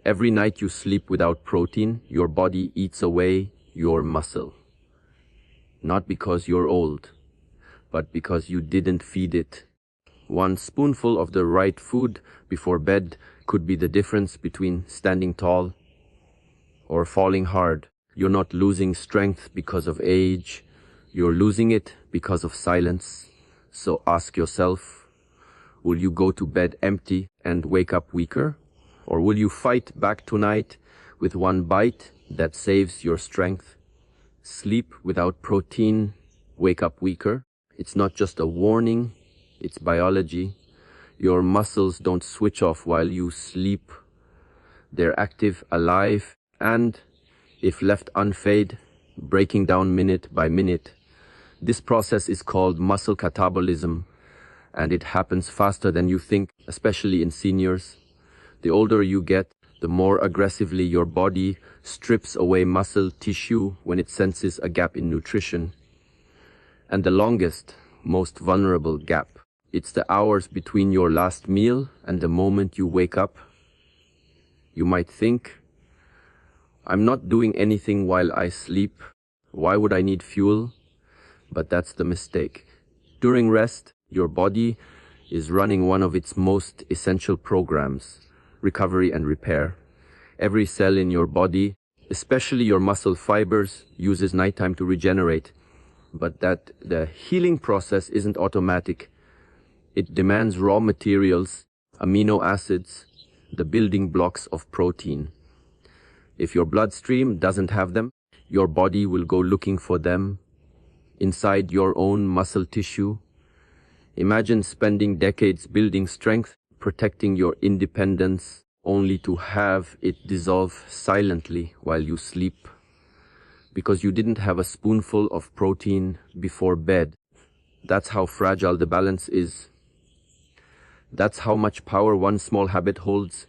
Every night you sleep without protein, your body eats away your muscle. Not because you're old, but because you didn't feed it. One spoonful of the right food before bed could be the difference between standing tall or falling hard. You're not losing strength because of age. You're losing it because of silence. So ask yourself, will you go to bed empty and wake up weaker? Or will you fight back tonight with one bite that saves your strength? Sleep without protein, wake up weaker. It's not just a warning, it's biology. Your muscles don't switch off while you sleep. They're active, alive, and if left unfed, breaking down minute by minute. This process is called muscle catabolism, and it happens faster than you think, especially in seniors. The older you get, the more aggressively your body strips away muscle tissue when it senses a gap in nutrition. And the longest, most vulnerable gap, it's the hours between your last meal and the moment you wake up. You might think, I'm not doing anything while I sleep. Why would I need fuel? But that's the mistake. During rest, your body is running one of its most essential programs, recovery and repair. Every cell in your body, especially your muscle fibers, uses nighttime to regenerate. But that the healing process isn't automatic. It demands raw materials, amino acids, the building blocks of protein. If your bloodstream doesn't have them, your body will go looking for them inside your own muscle tissue. Imagine spending decades building strength, protecting your independence, only to have it dissolve silently while you sleep. Because you didn't have a spoonful of protein before bed. That's how fragile the balance is. That's how much power one small habit holds.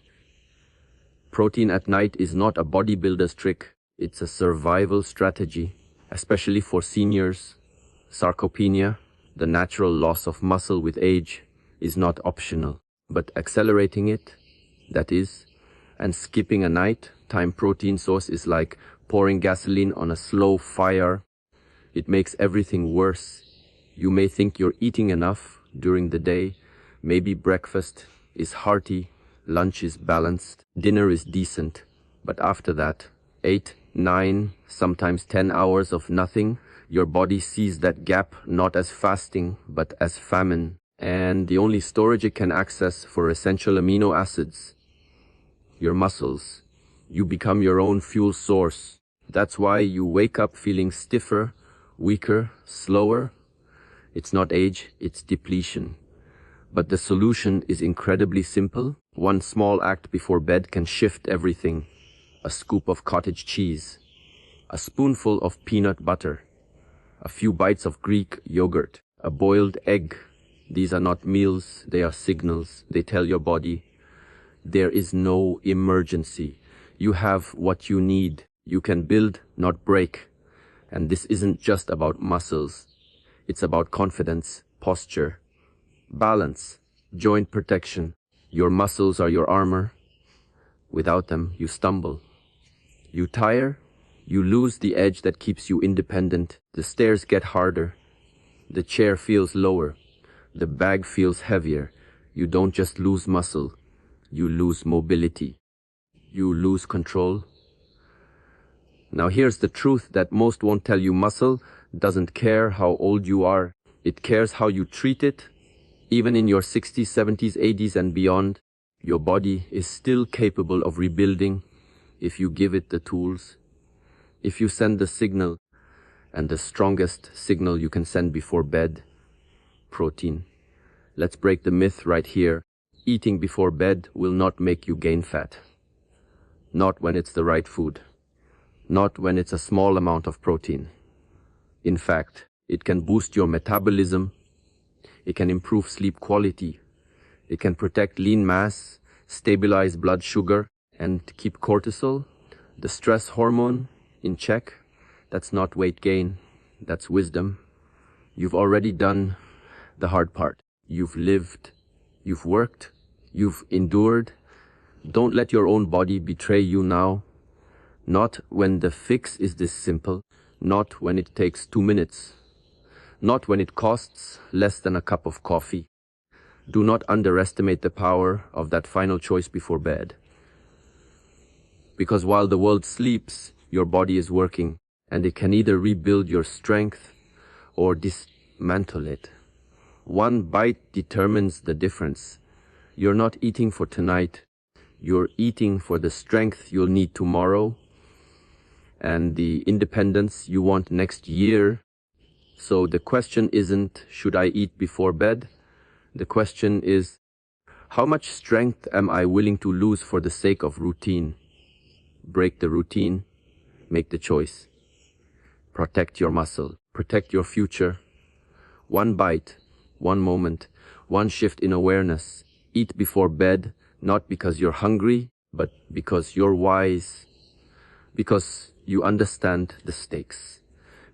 Protein at night is not a bodybuilder's trick. It's a survival strategy, especially for seniors. Sarcopenia, the natural loss of muscle with age, is not optional. But accelerating it, that is, and skipping a night-time protein source is like pouring gasoline on a slow fire. It makes everything worse. You may think you're eating enough during the day. Maybe breakfast is hearty, lunch is balanced, dinner is decent. But after that, 8, 9, sometimes 10 hours of nothing, your body sees that gap not as fasting, but as famine. And the only storage it can access for essential amino acids, your muscles. You become your own fuel source. That's why you wake up feeling stiffer, weaker, slower. It's not age, it's depletion. But the solution is incredibly simple. One small act before bed can shift everything. A scoop of cottage cheese, a spoonful of peanut butter, a few bites of Greek yogurt, a boiled egg. These are not meals, they are signals. They tell your body, there is no emergency. You have what you need. You can build, not break. And this isn't just about muscles. It's about confidence, posture, balance, joint protection. Your muscles are your armor. Without them, you stumble. You tire, you lose the edge that keeps you independent. The stairs get harder. The chair feels lower. The bag feels heavier. You don't just lose muscle, you lose mobility. You lose control. Now here's the truth that most won't tell you. Muscle doesn't care how old you are. It cares how you treat it. Even in your 60s, 70s, 80s and beyond, your body is still capable of rebuilding if you give it the tools. If you send the signal, and the strongest signal you can send before bed, protein. Let's break the myth right here. Eating before bed will not make you gain fat. Not when it's the right food. Not when it's a small amount of protein. In fact, it can boost your metabolism. It can improve sleep quality. It can protect lean mass, stabilize blood sugar, and keep cortisol, the stress hormone, in check. That's not weight gain, that's wisdom. You've already done the hard part. You've lived, you've worked, you've endured. Don't let your own body betray you now. Not when the fix is this simple. Not when it takes 2 minutes. Not when it costs less than a cup of coffee. Do not underestimate the power of that final choice before bed. Because while the world sleeps, your body is working, and it can either rebuild your strength or dismantle it. One bite determines the difference. You're not eating for tonight. You're eating for the strength you'll need tomorrow and the independence you want next year. So the question isn't, should I eat before bed? The question is, how much strength am I willing to lose for the sake of routine? Break the routine, make the choice. Protect your muscle, protect your future. One bite, one moment, one shift in awareness. Eat before bed, not because you're hungry, but because you're wise. Because you understand the stakes.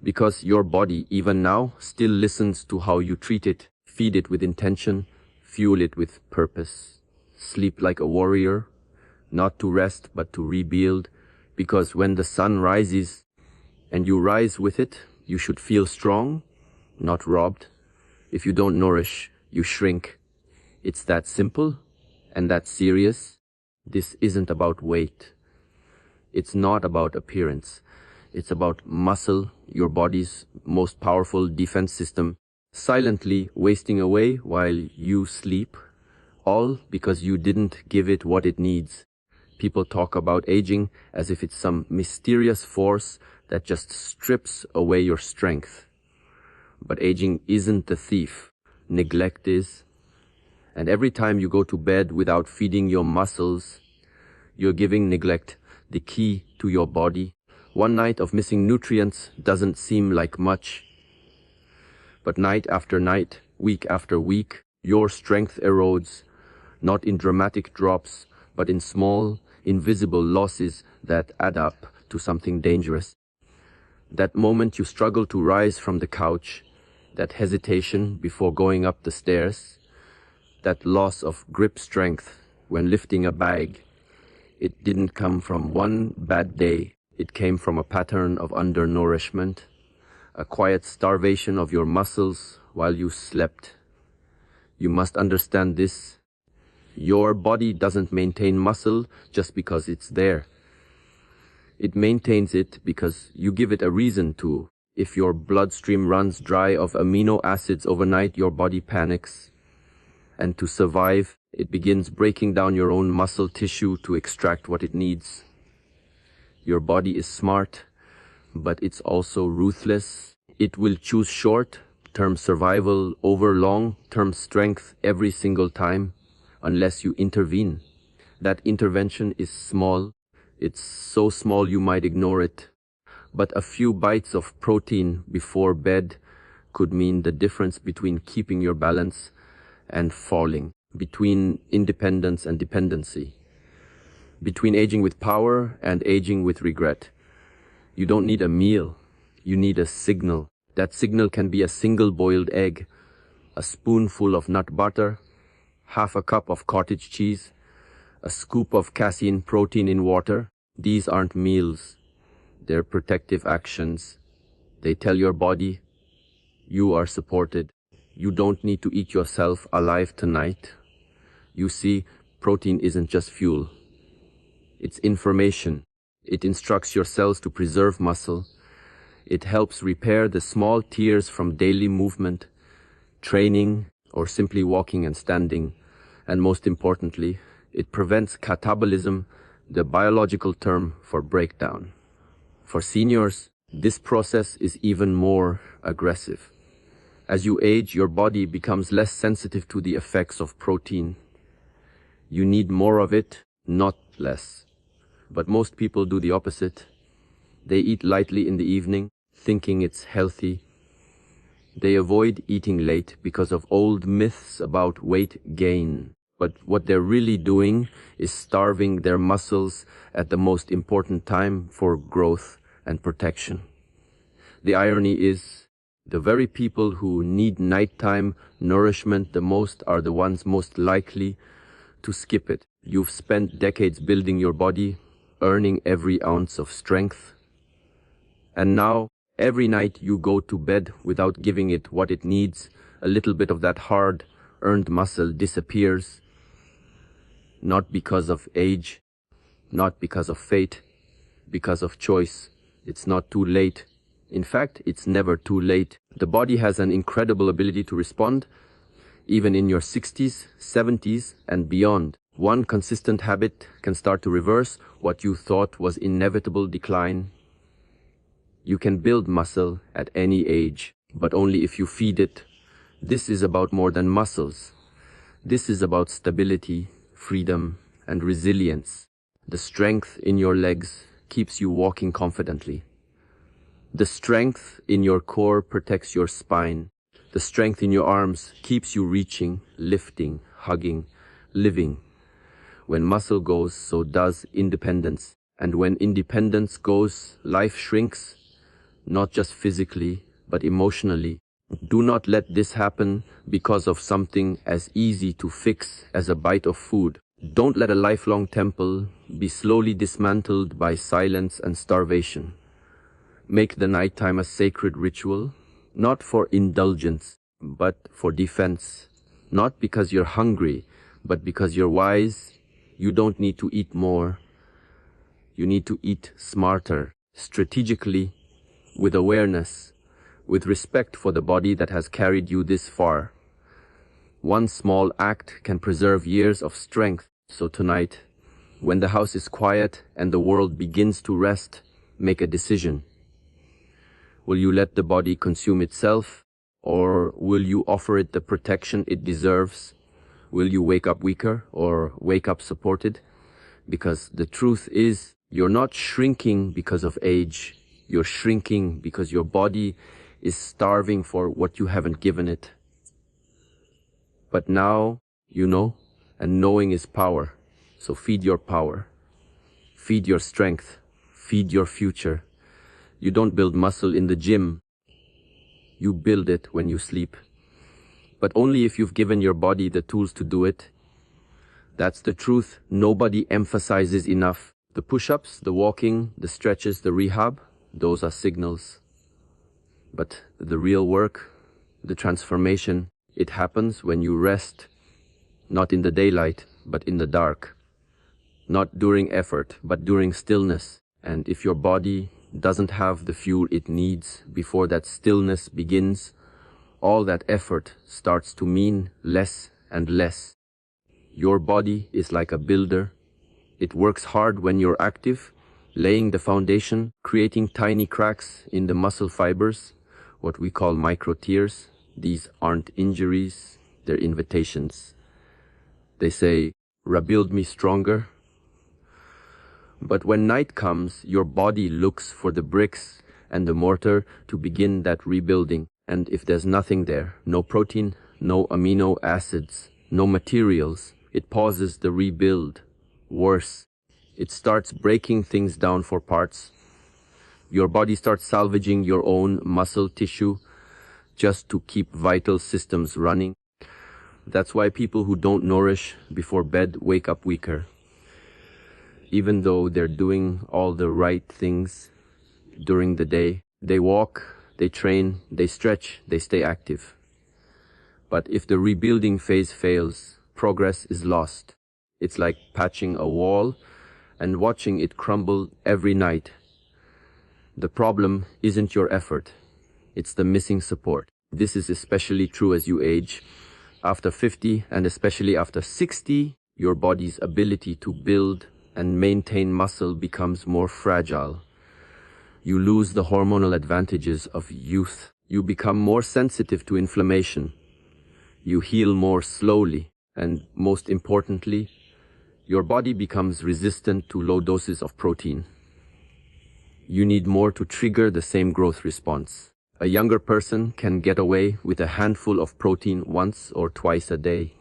Because your body, even now, still listens to how you treat it. Feed it with intention, fuel it with purpose. Sleep like a warrior, not to rest but to rebuild. Because when the sun rises and you rise with it, you should feel strong, not robbed. If you don't nourish, you shrink. It's that simple and that serious. This isn't about weight. It's not about appearance. It's about muscle, your body's most powerful defense system, silently wasting away while you sleep, all because you didn't give it what it needs. People talk about aging as if it's some mysterious force that just strips away your strength. But aging isn't the thief. Neglect is. And every time you go to bed without feeding your muscles, you're giving neglect the key to your body. One night of missing nutrients doesn't seem like much. But night after night, week after week, your strength erodes, not in dramatic drops, but in small, invisible losses that add up to something dangerous. That moment you struggle to rise from the couch, that hesitation before going up the stairs, that loss of grip strength when lifting a bag, it didn't come from one bad day. It came from a pattern of undernourishment, a quiet starvation of your muscles while you slept. You must understand this. Your body doesn't maintain muscle just because it's there. It maintains it because you give it a reason to. If your bloodstream runs dry of amino acids overnight, your body panics. And to survive, it begins breaking down your own muscle tissue to extract what it needs. Your body is smart, but it's also ruthless. It will choose short-term survival over long-term strength every single time, unless you intervene. That intervention is small. It's so small you might ignore it. But a few bites of protein before bed could mean the difference between keeping your balance and falling, between independence and dependency, between aging with power and aging with regret. You don't need a meal, you need a signal. That signal can be a single boiled egg, a spoonful of nut butter, half a cup of cottage cheese, a scoop of casein protein in water. These aren't meals, they're protective actions. They tell your body, you are supported. You don't need to eat yourself alive tonight. You see, protein isn't just fuel. It's information. It instructs your cells to preserve muscle. It helps repair the small tears from daily movement, training, or simply walking and standing. And most importantly, it prevents catabolism, the biological term for breakdown. For seniors, this process is even more aggressive. As you age, your body becomes less sensitive to the effects of protein. You need more of it, not less. But most people do the opposite. They eat lightly in the evening, thinking it's healthy. They avoid eating late because of old myths about weight gain. But what they're really doing is starving their muscles at the most important time for growth and protection. The irony is, the very people who need nighttime nourishment the most are the ones most likely to skip it. You've spent decades building your body, earning every ounce of strength. And now, every night you go to bed without giving it what it needs, a little bit of that hard-earned muscle disappears. Not because of age, not because of fate, because of choice. It's not too late. In fact, it's never too late. The body has an incredible ability to respond, even in your 60s, 70s, and beyond. One consistent habit can start to reverse what you thought was inevitable decline. You can build muscle at any age, but only if you feed it. This is about more than muscles. This is about stability, freedom, and resilience. The strength in your legs keeps you walking confidently. The strength in your core protects your spine. The strength in your arms keeps you reaching, lifting, hugging, living. When muscle goes, so does independence. And when independence goes, life shrinks, not just physically, but emotionally. Do not let this happen because of something as easy to fix as a bite of food. Don't let a lifelong temple be slowly dismantled by silence and starvation. Make the nighttime a sacred ritual, not for indulgence, but for defense. Not because you're hungry, but because you're wise. You don't need to eat more. You need to eat smarter, strategically, with awareness, with respect for the body that has carried you this far. One small act can preserve years of strength. So tonight, when the house is quiet and the world begins to rest, make a decision. Will you let the body consume itself, or will you offer it the protection it deserves? Will you wake up weaker or wake up supported? Because the truth is, you're not shrinking because of age. You're shrinking because your body is starving for what you haven't given it. But now, you know, and knowing is power. So feed your power. Feed your strength. Feed your future. You don't build muscle in the gym. You build it when you sleep. But only if you've given your body the tools to do it. That's the truth nobody emphasizes enough. The push-ups, the walking, the stretches, the rehab, those are signals. But the real work, the transformation, it happens when you rest, not in the daylight, but in the dark. Not during effort, but during stillness. And if your body doesn't have the fuel it needs before that stillness begins, all that effort starts to mean less and less. Your body is like a builder. It works hard when you're active, laying the foundation, creating tiny cracks in the muscle fibers, what we call micro tears. These aren't injuries, they're invitations. They say, rebuild me stronger. But when night comes, your body looks for the bricks and the mortar to begin that rebuilding. And if there's nothing there, no protein, no amino acids, no materials, it pauses the rebuild. Worse, it starts breaking things down for parts. Your body starts salvaging your own muscle tissue just to keep vital systems running. That's why people who don't nourish before bed wake up weaker. Even though they're doing all the right things during the day, they walk, they train, they stretch, they stay active. But if the rebuilding phase fails, progress is lost. It's like patching a wall and watching it crumble every night. The problem isn't your effort, it's the missing support. This is especially true as you age. After 50 and especially after 60, your body's ability to build and maintain muscle becomes more fragile. You lose the hormonal advantages of youth. You become more sensitive to inflammation. You heal more slowly. And most importantly, your body becomes resistant to low doses of protein. You need more to trigger the same growth response. A younger person can get away with a handful of protein once or twice a day.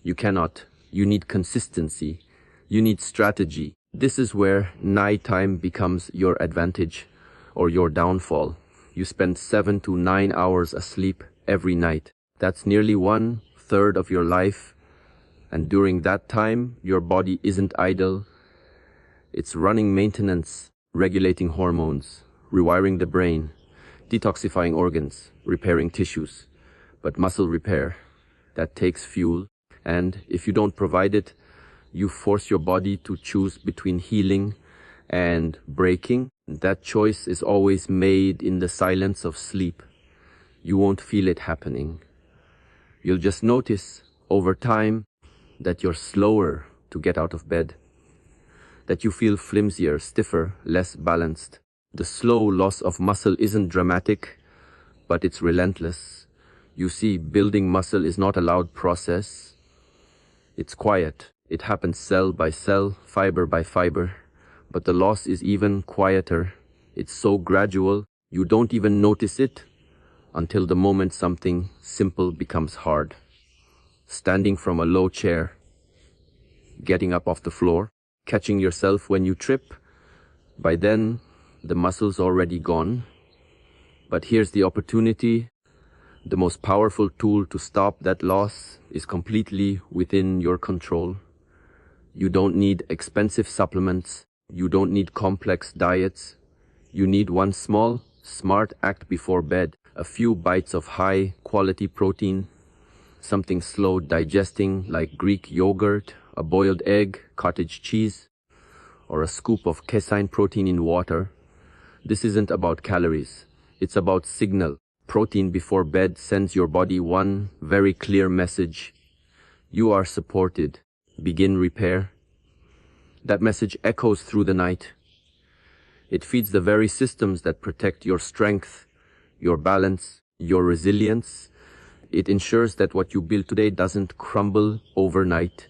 You cannot. You need consistency. You need strategy. This is where nighttime becomes your advantage or your downfall. You spend 7 to 9 hours asleep every night. That's nearly 1/3 of your life. And during that time, your body isn't idle. It's running maintenance, regulating hormones, rewiring the brain, detoxifying organs, repairing tissues. But muscle repair, that takes fuel. And if you don't provide it, you force your body to choose between healing and breaking. That choice is always made in the silence of sleep. You won't feel it happening. You'll just notice over time that you're slower to get out of bed, that you feel flimsier, stiffer, less balanced. The slow loss of muscle isn't dramatic, but it's relentless. You see, building muscle is not a loud process. It's quiet. It happens cell by cell, fiber by fiber. But the loss is even quieter. It's so gradual, you don't even notice it until the moment something simple becomes hard. Standing from a low chair, getting up off the floor, catching yourself when you trip. By then, the muscle's already gone. But here's the opportunity. The most powerful tool to stop that loss is completely within your control. You don't need expensive supplements. You don't need complex diets. You need one small, smart act before bed. A few bites of high-quality protein, something slow digesting like Greek yogurt, a boiled egg, cottage cheese, or a scoop of casein protein in water. This isn't about calories. It's about signal. Protein before bed sends your body one very clear message. You are supported. Begin repair. That message echoes through the night. It feeds the very systems that protect your strength, your balance, your resilience. It ensures that what you build today doesn't crumble overnight,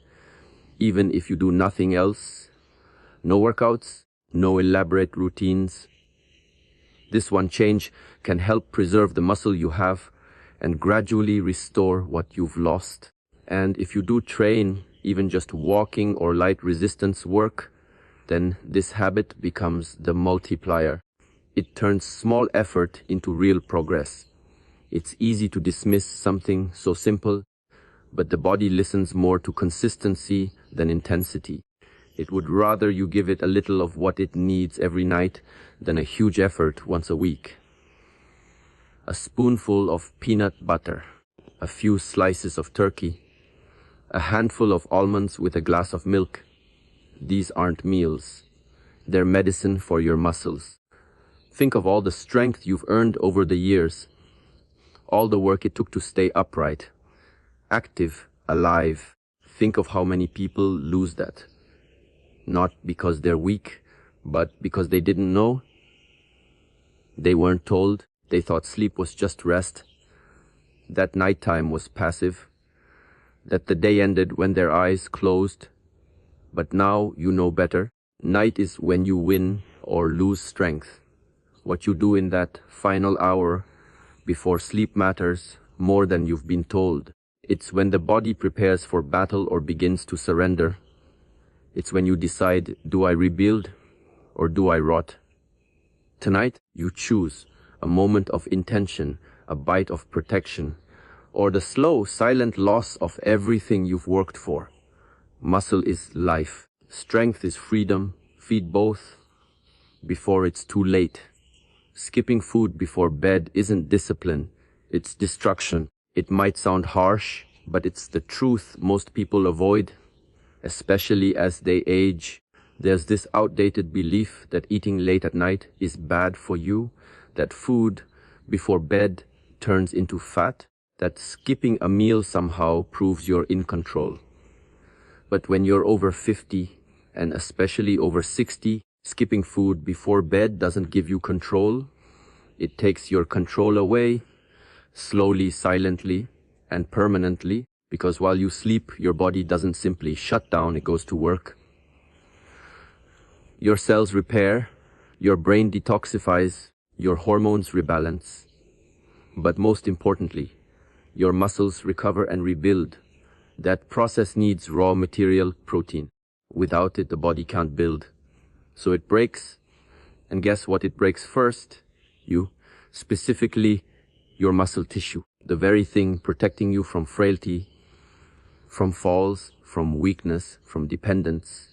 even if you do nothing else. No workouts, no elaborate routines. This one change can help preserve the muscle you have and gradually restore what you've lost. And if you do train, even just walking or light resistance work, then this habit becomes the multiplier. It turns small effort into real progress. It's easy to dismiss something so simple, but the body listens more to consistency than intensity. It would rather you give it a little of what it needs every night than a huge effort once a week. A spoonful of peanut butter, a few slices of turkey, a handful of almonds with a glass of milk. These aren't meals. They're medicine for your muscles. Think of all the strength you've earned over the years, all the work it took to stay upright, active, alive. Think of how many people lose that. Not because they're weak, but because they didn't know. They weren't told. They thought sleep was just rest, that nighttime was passive, that the day ended when their eyes closed. But now you know better. Night is when you win or lose strength. What you do in that final hour before sleep matters more than you've been told. It's when the body prepares for battle or begins to surrender. It's when you decide, do I rebuild or do I rot? Tonight, you choose a moment of intention, a bite of protection, or the slow, silent loss of everything you've worked for. Muscle is life. Strength is freedom. Feed both before it's too late. Skipping food before bed isn't discipline, it's destruction. It might sound harsh, but it's the truth most people avoid, especially as they age. There's this outdated belief that eating late at night is bad for you, that food before bed turns into fat, that skipping a meal somehow proves you're in control. But when you're over 50, and especially over 60, skipping food before bed doesn't give you control. It takes your control away, slowly, silently, and permanently, because while you sleep, your body doesn't simply shut down, it goes to work. Your cells repair, your brain detoxifies, your hormones rebalance. But most importantly, your muscles recover and rebuild. That process needs raw material, protein. Without it, the body can't build. So it breaks, and guess what it breaks first? You, specifically your muscle tissue, the very thing protecting you from frailty, from falls, from weakness, from dependence.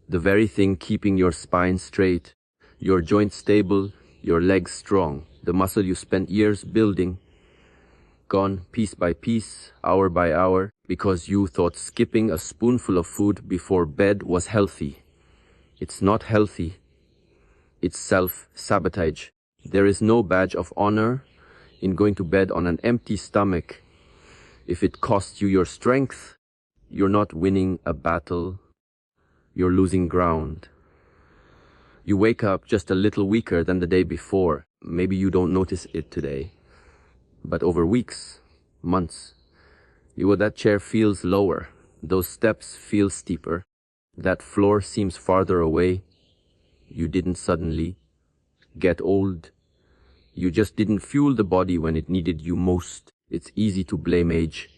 The very thing keeping your spine straight, your joints stable, your legs strong, the muscle you spent years building, gone piece by piece, hour by hour, because you thought skipping a spoonful of food before bed was healthy. It's not healthy. It's self-sabotage. There is no badge of honor in going to bed on an empty stomach. If it costs you your strength, you're not winning a battle. You're losing ground. You wake up just a little weaker than the day before. Maybe you don't notice it today. But over weeks, months, that chair feels lower. Those steps feel steeper. That floor seems farther away. You didn't suddenly get old. You just didn't fuel the body when it needed you most. It's easy to blame age.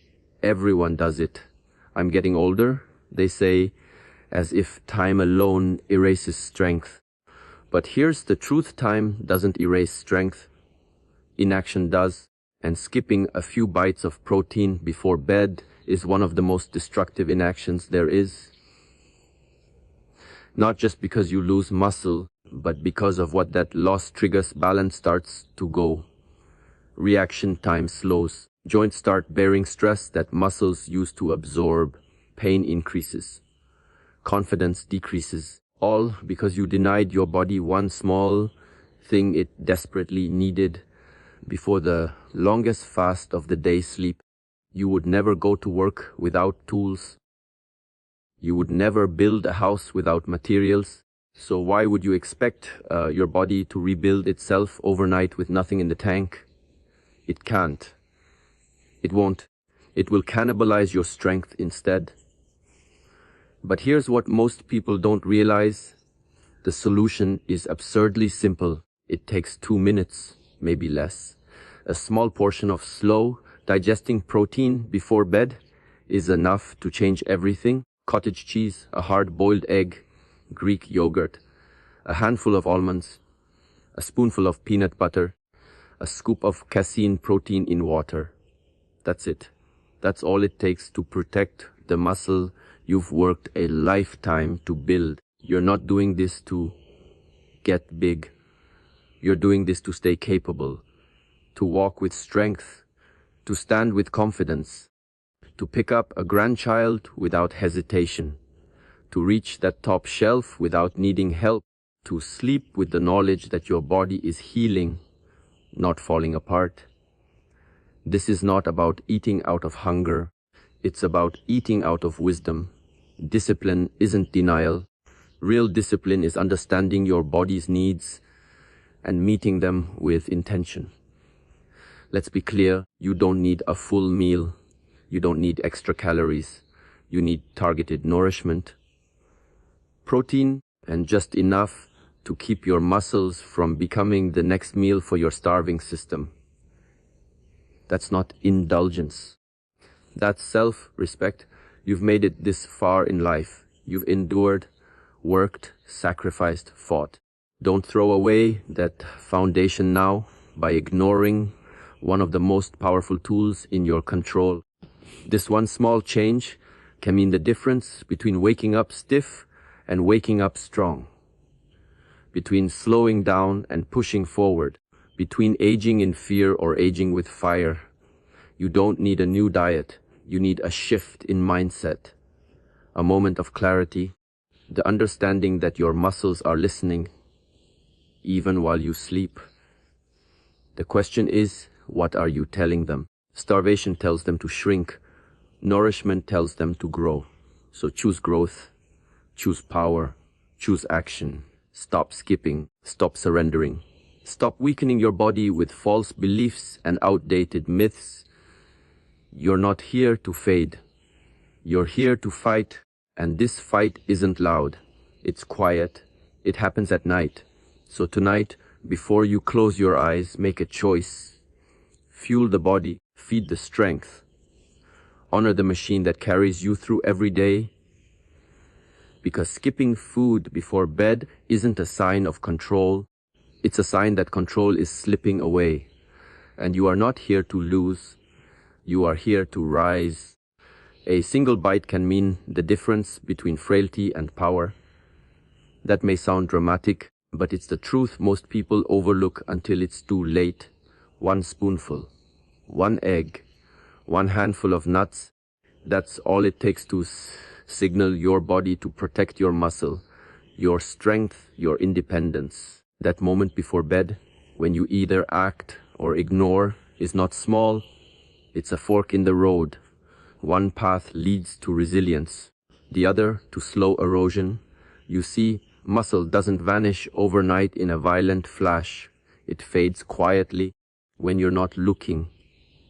Everyone does it. I'm getting older, they say, as if time alone erases strength. But here's the truth: time doesn't erase strength. Inaction does. And skipping a few bites of protein before bed is one of the most destructive inactions there is. Not just because you lose muscle, but because of what that loss triggers. Balance starts to go. Reaction time slows. Joints start bearing stress that muscles used to absorb. Pain increases. Confidence decreases. All because you denied your body one small thing it desperately needed. Before the longest fast of the day, sleep. You would never go to work without tools. You would never build a house without materials. So why would you expect your body to rebuild itself overnight with nothing in the tank? It can't. It won't. It will cannibalize your strength instead. But here's what most people don't realize. The solution is absurdly simple. It takes 2 minutes, maybe less. A small portion of slow digesting protein before bed is enough to change everything. Cottage cheese, a hard-boiled egg, Greek yogurt, a handful of almonds, a spoonful of peanut butter, a scoop of casein protein in water. That's it. That's all it takes to protect the muscle you've worked a lifetime to build. You're not doing this to get big. You're doing this to stay capable, to walk with strength, to stand with confidence, to pick up a grandchild without hesitation, to reach that top shelf without needing help, to sleep with the knowledge that your body is healing, not falling apart. This is not about eating out of hunger. It's about eating out of wisdom. Discipline isn't denial. Real discipline is understanding your body's needs and meeting them with intention. Let's be clear, you don't need a full meal. You don't need extra calories. You need targeted nourishment, protein, and just enough to keep your muscles from becoming the next meal for your starving system. That's not indulgence. That's self-respect. You've made it this far in life. You've endured, worked, sacrificed, fought. Don't throw away that foundation now by ignoring one of the most powerful tools in your control. This one small change can mean the difference between waking up stiff and waking up strong, between slowing down and pushing forward, between aging in fear or aging with fire. You don't need a new diet. You need a shift in mindset, a moment of clarity, the understanding that your muscles are listening, even while you sleep. The question is, what are you telling them? Starvation tells them to shrink. Nourishment tells them to grow. So choose growth, choose power, choose action. Stop skipping, stop surrendering. Stop weakening your body with false beliefs and outdated myths. You're not here to fade. You're here to fight, and this fight isn't loud. It's quiet. It happens at night. So tonight, before you close your eyes, make a choice. Fuel the body, feed the strength. Honor the machine that carries you through every day. Because skipping food before bed isn't a sign of control. It's a sign that control is slipping away. And you are not here to lose. You are here to rise. A single bite can mean the difference between frailty and power. That may sound dramatic, but it's the truth most people overlook until it's too late. One spoonful, one egg, one handful of nuts. That's all it takes to signal your body to protect your muscle, your strength, your independence. That moment before bed, when you either act or ignore, is not small. It's a fork in the road. One path leads to resilience, the other to slow erosion. You see, muscle doesn't vanish overnight in a violent flash. It fades quietly when you're not looking.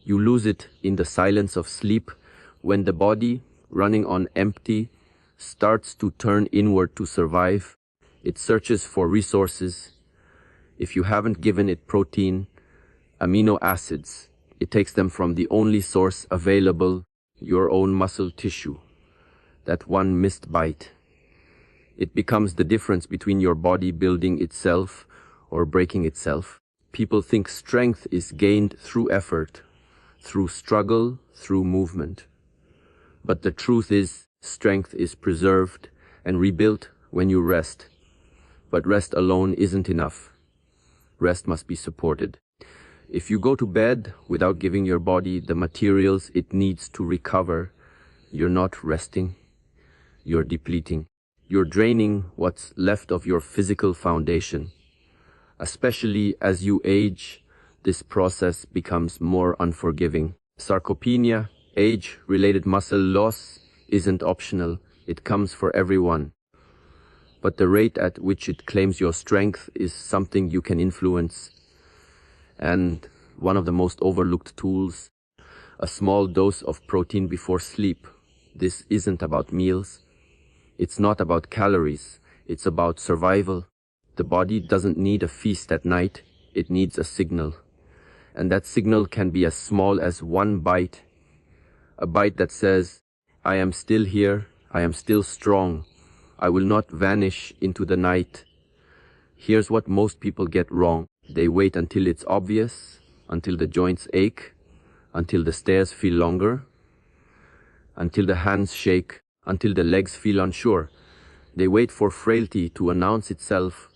You lose it in the silence of sleep, when the body, running on empty, starts to turn inward to survive. It searches for resources. If you haven't given it protein, amino acids, it takes them from the only source available, your own muscle tissue. That one missed bite. It becomes the difference between your body building itself or breaking itself. People think strength is gained through effort, through struggle, through movement. But the truth is, strength is preserved and rebuilt when you rest. But rest alone isn't enough. Rest must be supported. If you go to bed without giving your body the materials it needs to recover, you're not resting, you're depleting. You're draining what's left of your physical foundation. Especially as you age, this process becomes more unforgiving. Sarcopenia, age-related muscle loss, isn't optional. It comes for everyone. But the rate at which it claims your strength is something you can influence. And one of the most overlooked tools, a small dose of protein before sleep. This isn't about meals. It's not about calories. It's about survival. The body doesn't need a feast at night. It needs a signal. And that signal can be as small as one bite. A bite that says, I am still here. I am still strong. I will not vanish into the night. Here's what most people get wrong. They wait until it's obvious, until the joints ache, until the stairs feel longer, until the hands shake, until the legs feel unsure. They wait for frailty to announce itself,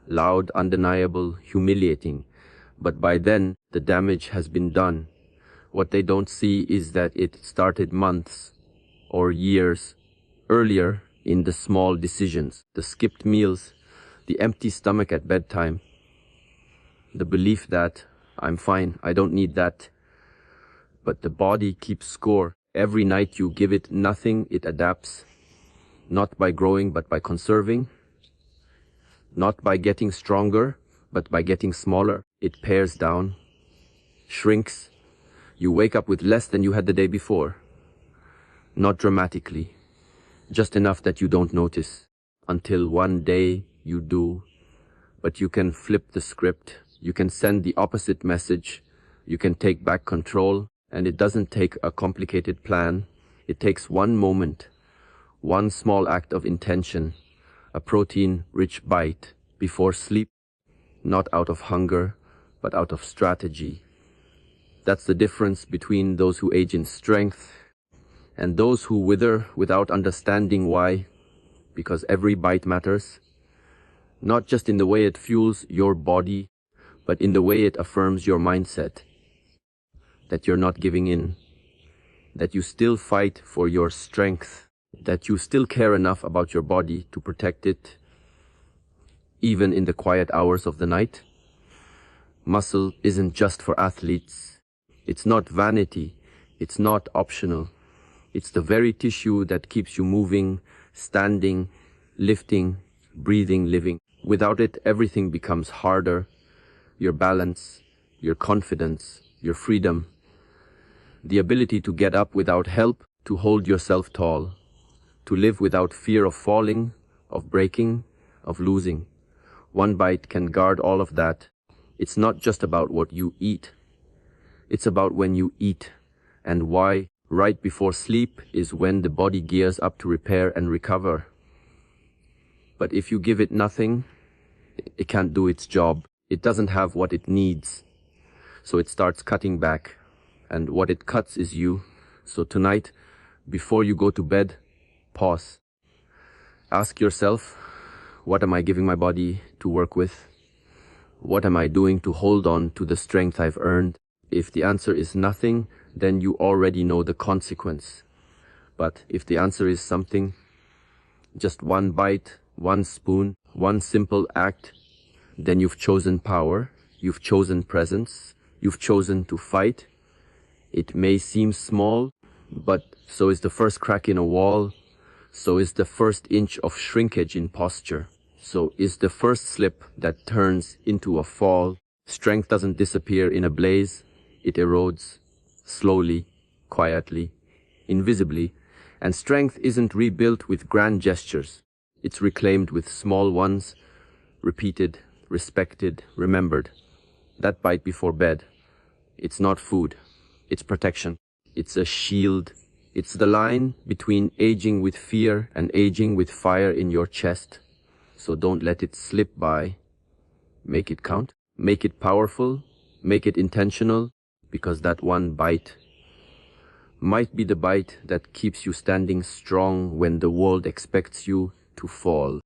loud, undeniable, humiliating. But by then, the damage has been done. What they don't see is that it started months or years earlier in the small decisions, the skipped meals, the empty stomach at bedtime, the belief that I'm fine, I don't need that. But the body keeps score. Every night you give it nothing, it adapts, not by growing, but by conserving, not by getting stronger, but by getting smaller. It pares down, shrinks. You wake up with less than you had the day before. Not dramatically, just enough that you don't notice, until one day you do. But you can flip the script, you can send the opposite message, you can take back control. And it doesn't take a complicated plan. It takes one moment, one small act of intention, a protein-rich bite before sleep, not out of hunger, but out of strategy. That's the difference between those who age in strength and those who wither without understanding why, because every bite matters, not just in the way it fuels your body, but in the way it affirms your mindset. That you're not giving in, that you still fight for your strength, that you still care enough about your body to protect it, even in the quiet hours of the night. Muscle isn't just for athletes. It's not vanity. It's not optional. It's the very tissue that keeps you moving, standing, lifting, breathing, living. Without it, everything becomes harder. Your balance, your confidence, your freedom. The ability to get up without help, to hold yourself tall, to live without fear of falling, of breaking, of losing. One bite can guard all of that. It's not just about what you eat. It's about when you eat and why. Right before sleep is when the body gears up to repair and recover. But if you give it nothing, it can't do its job. It doesn't have what it needs. So it starts cutting back. And what it cuts is you. So tonight, Before you go to bed, pause. Ask yourself, what am I giving my body to work with? What am I doing to hold on to the strength I've earned? If the answer is nothing, then you already know the consequence. But if the answer is something, just one bite, one spoon, one simple act, then you've chosen power, you've chosen presence, you've chosen to fight. It may seem small, but so is the first crack in a wall, so is the first inch of shrinkage in posture, so is the first slip that turns into a fall. Strength doesn't disappear in a blaze, it erodes, slowly, quietly, invisibly, and strength isn't rebuilt with grand gestures. It's reclaimed with small ones, repeated, respected, remembered. That bite before bed, it's not food, it's protection. It's a shield. It's the line between aging with fear and aging with fire in your chest. So don't let it slip by. Make it count. Make it powerful. Make it intentional. Because that one bite might be the bite that keeps you standing strong when the world expects you to fall.